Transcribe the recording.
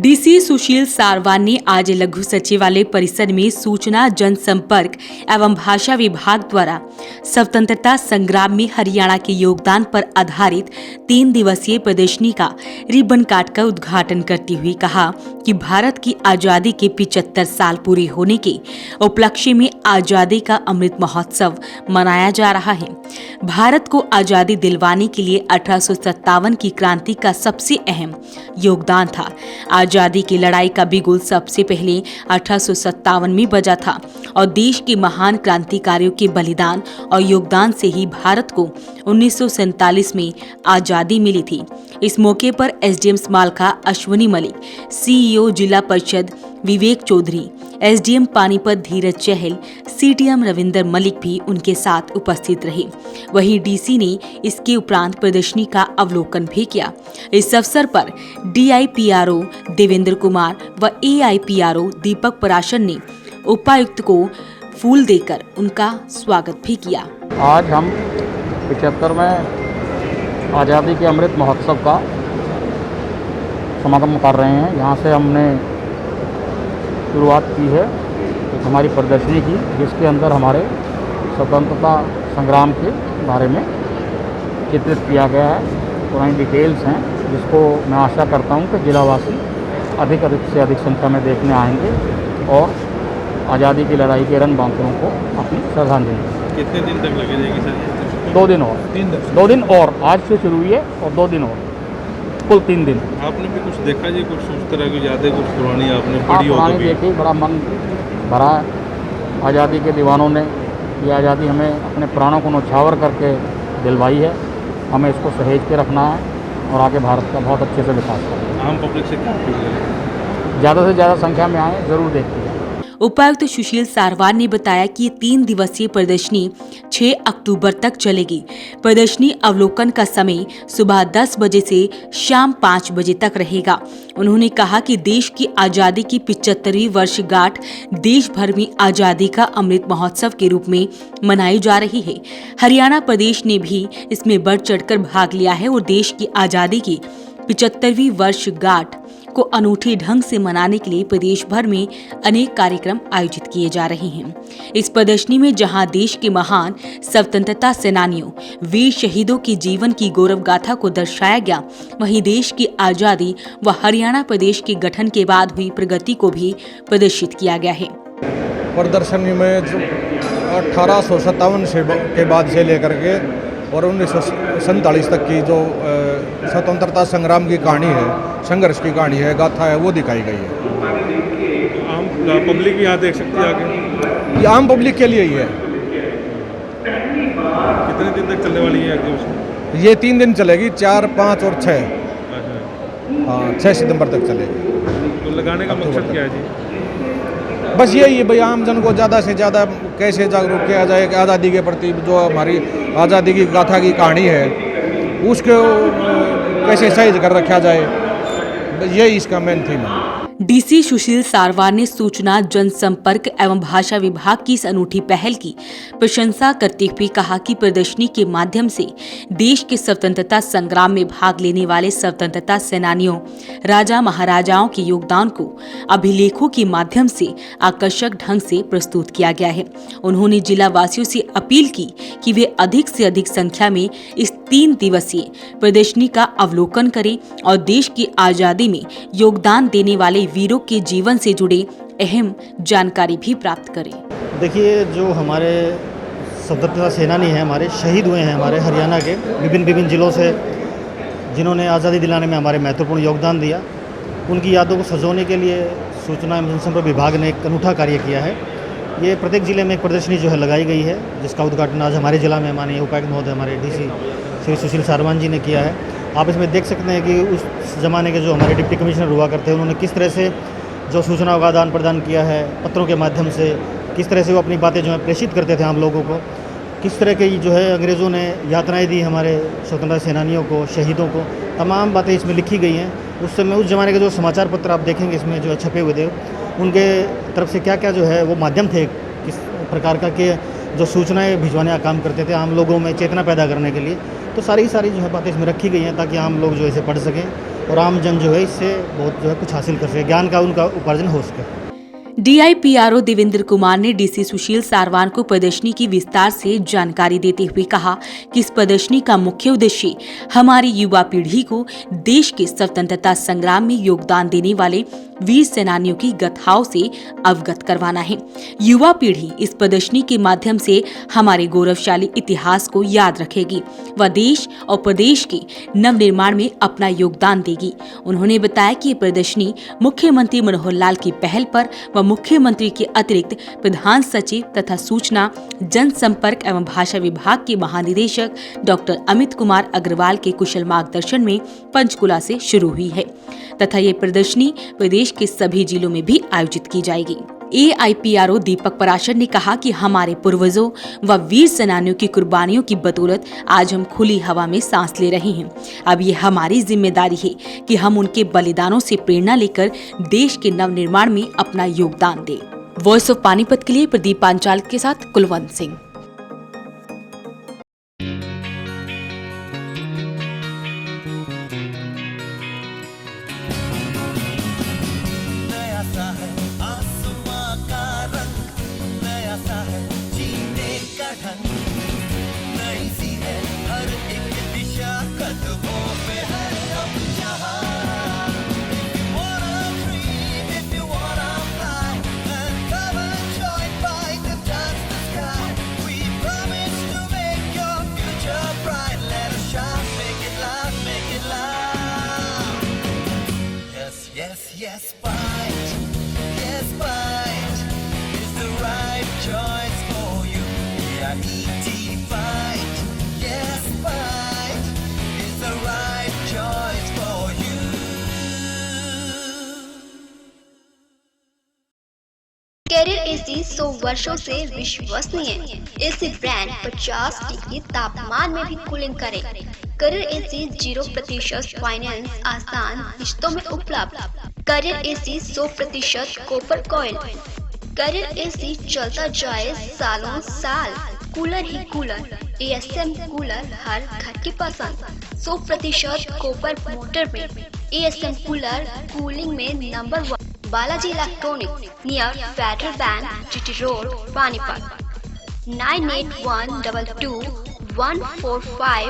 DC सुशील सारवान ने आज लघु सचिवालय परिसर में सूचना जनसंपर्क एवं भाषा विभाग द्वारा स्वतंत्रता संग्राम में हरियाणा के योगदान पर आधारित 3 दिवसीय प्रदर्शनी का रिबन काटकर उद्घाटन करते हुए कहा कि भारत की आजादी के 75 साल पूरे होने के उपलक्ष्य में आजादी का अमृत महोत्सव मनाया जा रहा है। भारत को आजादी दिलवाने के लिए 1857 की क्रांति का सबसे अहम योगदान था। आजादी की लड़ाई का बिगुल सबसे पहले 1857 में बजा था और देश के महान क्रांतिकारियों के बलिदान और योगदान से ही भारत को 1947 में आजादी मिली थी। इस मौके पर एसडीएम स्मालखा अश्वनी मलिक, सीईओ जिला परिषद विवेक चौधरी, एसडीएम पानीपत धीरज चहल, सीटीएम रविंदर मलिक भी उनके साथ उपस्थित रहे। वहीं डीसी ने इसके उपरांत प्रदर्शनी का अवलोकन भी किया। इस अवसर पर डीआईपीआरओ देवेंद्र कुमार व एआईपीआरओ दीपक पराशर ने उपायुक्त को फूल देकर उनका स्वागत भी किया। आज हम 75वें आज़ादी के अमृत महोत्सव का समागम कर रहे हैं। यहाँ से हमने शुरुआत की है हमारी प्रदर्शनी की, जिसके अंदर हमारे स्वतंत्रता संग्राम के बारे में चित्रित किया गया है। पुरानी डिटेल्स हैं जिसको मैं आशा करता हूँ कि जिलावासी अधिक से अधिक संख्या में देखने आएंगे और आज़ादी की लड़ाई के रणबांकुरों को अपनी श्रद्धांजलि देंगे। कितने दिन तक लगे जाएगी सर? 2 दिन और 2 दिन और आज से शुरू हुई है और 2 दिन और कुल 3 दिन। आपने भी कुछ देखा जी? कुछ उस तरह की यादें कुछ पुरानी आपने पढ़ी हो? पुरानी देखी, बड़ा मन भरा है। आज़ादी के दीवानों ने ये आज़ादी हमें अपने प्राणों को न्यौछावर करके दिलवाई है। हमें इसको सहेज के रखना है और आगे भारत का बहुत अच्छे से विकास करना है। आम पब्लिक से क्या अपील करें? ज़्यादा से ज़्यादा संख्या में आए, ज़रूर देखिए। उपायुक्त सुशील सारवान ने बताया कि ये 3 दिवसीय प्रदर्शनी 6 अक्टूबर तक चलेगी। प्रदर्शनी अवलोकन का समय सुबह 10 बजे से शाम 5 बजे तक रहेगा। उन्होंने कहा कि देश की आजादी की 75वीं वर्षगांठ देश भर में आजादी का अमृत महोत्सव के रूप में मनाई जा रही है। हरियाणा प्रदेश ने भी इसमें बढ़ चढ़कर भाग लिया है और देश की आजादी की 75वीं वर्षगांठ को अनूठे ढंग से मनाने के लिए प्रदेश भर में अनेक कार्यक्रम आयोजित किए जा रहे हैं। इस प्रदर्शनी में जहां देश के महान स्वतंत्रता सेनानियों, वीर शहीदों के जीवन की गौरव गाथा को दर्शाया गया, वहीं देश की आजादी व हरियाणा प्रदेश के गठन के बाद हुई प्रगति को भी प्रदर्शित किया गया है। प्रदर्शनी में 1857 के बाद से लेकर के और 1947 तक की जो स्वतंत्रता संग्राम की कहानी है, संघर्ष की कहानी है, गाथा है, वो दिखाई गई है। आम पब्लिक भी यहाँ देख सकती है आगे? ये आम पब्लिक के लिए ही है। कितने दिन तक चलने वाली है एग्जीबिशन? ये 3 दिन चलेगी, 4, 5 और 6। अच्छा, हाँ, 6 सितंबर तक चलेगी। तो लगाने का मकसद क्या है जी? बस यही है भाई, आम जन को ज़्यादा से ज़्यादा कैसे जागरूक किया जाए कि आज़ादी के प्रति जो हमारी आज़ादी की गाथा की कहानी है उसको कैसे सहेज कर रखा जाए, यही इसका मेन थीम है। डीसी सुशील सारवान ने सूचना जनसंपर्क एवं भाषा विभाग की इस अनूठी पहल की प्रशंसा करते हुए कहा कि प्रदर्शनी के माध्यम से देश के स्वतंत्रता संग्राम में भाग लेने वाले स्वतंत्रता सेनानियों, राजा महाराजाओं के योगदान को अभिलेखों के माध्यम से आकर्षक ढंग से प्रस्तुत किया गया है। उन्होंने जिला वासियों से अपील की कि वे अधिक से अधिक संख्या में इस 3 दिवसीय प्रदर्शनी का अवलोकन करें और देश की आजादी में योगदान देने वाले वीरों के जीवन से जुड़े अहम जानकारी भी प्राप्त करें। देखिए, जो हमारे स्वतंत्रता सेनानी हैं, हमारे शहीद हुए हैं, हमारे हरियाणा के विभिन्न जिलों से, जिन्होंने आज़ादी दिलाने में हमारे महत्वपूर्ण योगदान दिया, उनकी यादों को सजोने के लिए सूचना एवं जनसंपर्क विभाग ने एक अनूठा कार्य किया है। ये प्रत्येक जिले में एक प्रदर्शनी जो है लगाई गई है, जिसका उद्घाटन आज हमारे जिला में माननीय उपायुक्त महोदय हमारे डीसी श्री सुशील सारवान जी ने किया है। आप इसमें देख सकते हैं कि उस ज़माने के जो हमारे डिप्टी कमिश्नर हुआ करते हैं, उन्होंने किस तरह से जो सूचनाओं का आदान प्रदान किया है पत्रों के माध्यम से, किस तरह से वो अपनी बातें जो है प्रेषित करते थे आम लोगों को, किस तरह के जो है अंग्रेज़ों ने यातनाएं दी हमारे स्वतंत्रता सेनानियों को, शहीदों को, तमाम बातें इसमें लिखी गई हैं। उस समय उस ज़माने के जो समाचार पत्र आप देखेंगे इसमें जो छपे हुए थे, उनके तरफ से क्या क्या जो है वो माध्यम थे, किस प्रकार का के जो सूचनाएं भिजवाने का काम करते थे आम लोगों में चेतना पैदा करने के लिए। तो सारी जो है बातें इसमें रखी गई हैं ताकि आम लोग जो इसे पढ़ सकें और आम जन जो है इससे बहुत जो है कुछ हासिल कर सके, ज्ञान का उनका उपार्जन हो सके। DIPRO देवेंद्र कुमार ने DC सुशील सारवान को प्रदर्शनी की विस्तार से जानकारी देते हुए कहा कि इस प्रदर्शनी का मुख्य उद्देश्य हमारी युवा पीढ़ी को देश के स्वतंत्रता संग्राम में योगदान देने वाले वीर सेनानियों की गाथाओं से अवगत करवाना है। युवा पीढ़ी इस प्रदर्शनी के माध्यम से हमारे गौरवशाली इतिहास को याद रखेगी व देश और प्रदेश के नव निर्माण में अपना योगदान देगी। उन्होंने बताया कि ये प्रदर्शनी मुख्यमंत्री मनोहर लाल की पहल पर व मुख्यमंत्री के अतिरिक्त प्रधान सचिव तथा सूचना जनसंपर्क एवं भाषा विभाग के महानिदेशक डॉक्टर अमित कुमार अग्रवाल के कुशल मार्गदर्शन में पंचकुला से शुरू हुई है तथा ये प्रदर्शनी प्रदेश के सभी जिलों में भी आयोजित की जाएगी। AIPRO दीपक पराशर ने कहा कि हमारे पूर्वजों व वीर सेनानियों की कुर्बानियों की बदौलत आज हम खुली हवा में सांस ले रहे हैं। अब ये हमारी जिम्मेदारी है कि हम उनके बलिदानों से प्रेरणा लेकर देश के नवनिर्माण में अपना योगदान दें। वॉइस ऑफ पानीपत के लिए प्रदीप पांचाल के साथ Kulwant Singh. Yes, fight. Yes, fight is the right choice for you. Yeah, fight. Yes, fight is the right choice for you. Carrier AC 100 वर्षों से विश्वसनीय। एसी ब्रांड 50 डिग्री तापमान में भी कूलिंग करे। कैरियर एसी 0% फाइनेंस आसान किश्तों में उपलब्ध। Carrier AC 100% copper coil. Carrier AC चलता जाए सालों साल। कूलर ही कूलर, ASM कूलर हर घर की पसंद। 100% कॉपर मोटर में ASM कूलर कूलिंग में number 1। Balaji electronic near Federal bank, GT road, Panipat. 98122145